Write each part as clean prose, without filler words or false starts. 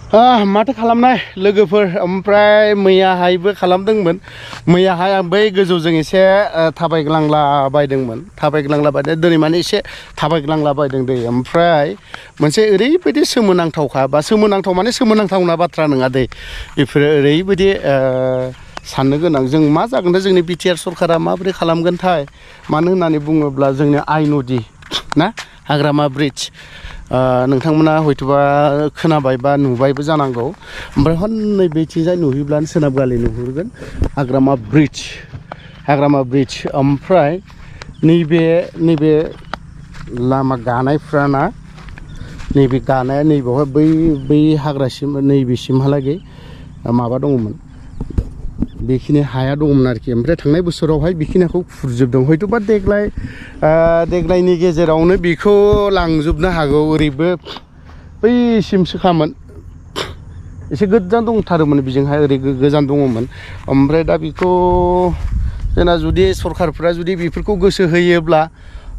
माथो खालामनाय लोगोफोर ओमफ्राय मैयाहायबो खालामदोंमोन मैयाहाय आं बै गोजौजों एसे थाबायग्लांलाबायदोंमोन दिनै माने एसे थाबायग्लांलाबायदों दै ओमफ्राय मोनसे ओरैबायदि सोमोनांथावखा बा सोमोनांथाव माने सोमोनांथावना बाथ्रा नङा दै बेफोरो ओरैबायदि साननो गोनां जों मा जागोन दा जोंनि बिटिआर सरकारा माबोरै खालामगोनथाय मानो होननानै बुङोब्ला जोंनि आइ नदि ना हाग्रामा ब्रिज नोंथांमोना हयथ'बा खोनाबाय बा नुबायबो जानांगौ ओमफ्राय हनै बेथिंजाय नुहैब्लानो सोनाब गालि नुहुरगोन हाग्रामा ब्रिज ओमफ्राय नैबे लामा गानायफ्राना नैबे गानाया नैबेवहाय बै हाग्रासिम नैबेसिमहालागै माबा दङमोन बेखिनि हाया दङमोन आरोखि ओमफ्राय थांनाय बोसोरावहाय बेखिनिखौ खुरजोबदों हयथ'बा देग्लायनि गेजेरावनो बेखौ लांजोबनो हागौ ओरैबो बैसिमसोखामोन एसे गोजान दंथारोमोन बिजोंहाय ओरै गोजान दङमोन ओमफ्राय दा बेखौ जोंना जुदि सरखारफ्रा जुदि बेफोरखौ गोसो होयोब्ला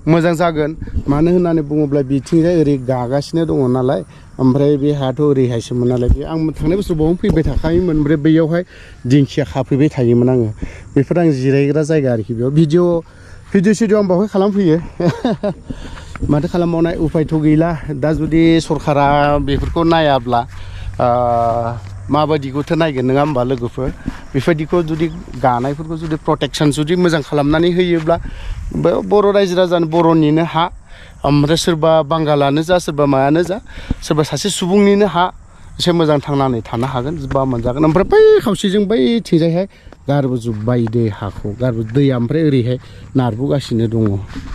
मोजां जागोन मानो होननानै बुङोब्ला बिथिंजाय ओरै गागासिनो दङ नालाय ओमफ्राय बे हायाथ' ओरैहायसोमोन नालाय बे आं थांनाय बोसोराव बावनो फैबाय थाखायोमोन ओमफ्राय बैयावहाय दिंखिया खाफैबाय थायोमोन आङो बेफोर आं जिरायग्रा जायगा आरोखि बेयाव भिडिअ आं बावहाय खालामफैयो माथो खालामबावनाय उफायथ' गैला दा जुदि सरकारा बेफोरखौ नायाब्ला माबायदिखौथो नायगोन नङा होमबा लोगोफोर बेफोरबायदिखौ जुदि गानायफोरखौ जुदि प्रटेकसन जुदि मोजां खालामनानै होयोब्ला बर' रायजो राजानि बर'निनो हा ओमफ्राय सोरबा बांगालानो जा सोरबा मायानो जा सोरबा सासे सुबुंनिनो हा एसे मोजां थांनानै थानो हागोन बा मोनजागोन ओमफ्राय बै खावसेजों बैथिंजायहाय गारबोजोब्बाय हाखौ दैया ओमफ्राय ओरैहाय नारबोगासिनो दङ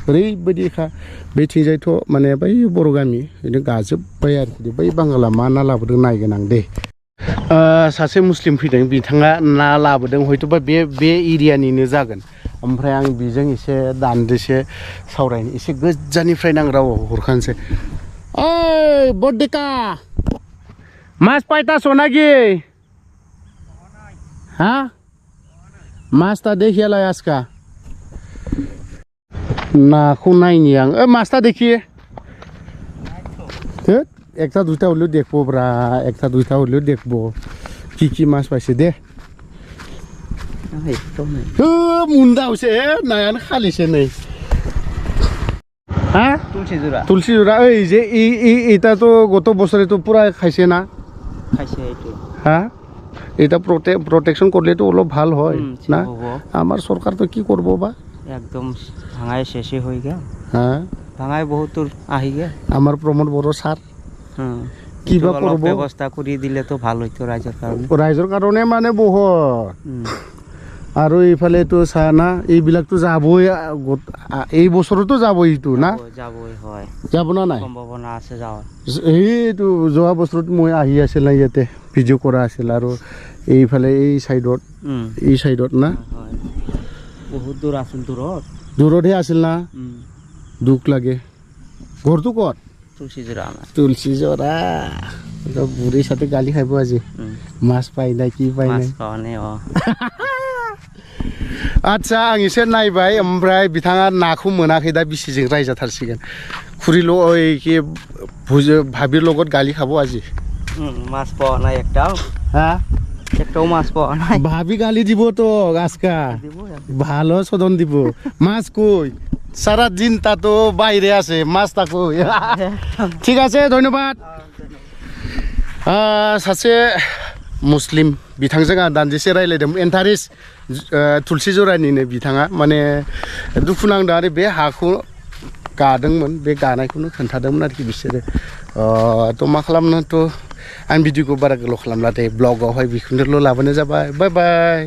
ओरैबायदिखा बेथिंजायथ' माने बै बर' गामि बिदिनो गाजोब्बाय आरोखि बै बांगाला मा ना लाबोदों नायगोन आं दे सासे मुस्लिम फैदों बिथाङा ना लाबोदों हयथ'बा बे एरियानिनो जागोन ओमफ्राय आं बेजों एसे दान्दिसे सावरायनो एसे गोजाननिफ्रायनो आं रावाव हरखानोसै ओइ बड्डेका मास पाइता सोनागी हाँ मास्ता देखिए आज का नाखौ नायनि आं मास्ता देखिए एकटा दुइटा हरलेও देखबो ब्रा एकटा दुइटा हरलेও देखबो কি মাছ পাইছে দে মুন্দাওছে নায়ানো খালিছে नै হ্যাঁ তুলসী জোড়া এই যে এটা তো গত বছরে তো পুরা খাইছে না খাইছে এইটো হ্যাঁ এটা প্রোটেকশন করলে তো অলপ ভাল হয় না আমার সরকার তো কি করব বা একদম ভাঙাই শেষে হই গে হ্যাঁ ভাঙাই বহুত আহি গে আমার প্রমোদ বড় স্যার কিবা করব ব্যবস্থা কৰি দিলে তো ভাল হইতো রাইজৰ কাৰণে মানে বহুত আৰু এইফালে তো সানা এইবিলাক তো যাবই এই বছৰতো যাবই তো না যাবই হয় যাব না নাই সম্ভাৱনা আছে যাওয়ার এইটো যোৱা বছৰত মই আহি আছিল না ইয়াতে ভিডিঅ' কৰা আছিল আৰু এইফালে এই সাইডত না বহুত দূৰ আছিল দূৰতহে আছিল না দুখ লাগে ঘৰটো ক'ত তুলসী জোড়া বুঢ়ীৰ সাথে গালি খাব আজি মাছ পাই নাই কি পাই নাই आच्छा आं एसे नायबाय ओमफ्राय बिथाङा नाखौ मोनाखै दा बिसिजों रायजाथारसिगोन खुरिल' ओइ भाबिर লগত गाली खाबो আজি মাছ পাওয়া নাই একটাও হ্যাঁ একটাও মাছ পাওয়া নাই ভাবি গালি দিব তো আজকা ভালো সদন দিব মাছ কই সারা দিন তা তো বাইরে আছে মাছ তা কই ঠিক আছে ধন্যবাদ सासे मुस्लिम बिथांजों आं दान्दिसे रायलायदों इन्टारेस्ट तुलसी जरानिनो बिथाङा माने दुखु नांदों आरो बे हाखौ गादोंमोन बे गानायखौनो खोन्थादोंमोन आरोखि बिसोरो थ' मा खालामनोथ' आं भिडिअखौ बारा गोलाव खालामला दे ब्लगावहाय बेखौनोल' लाबोनाय जाबाय बाय बाय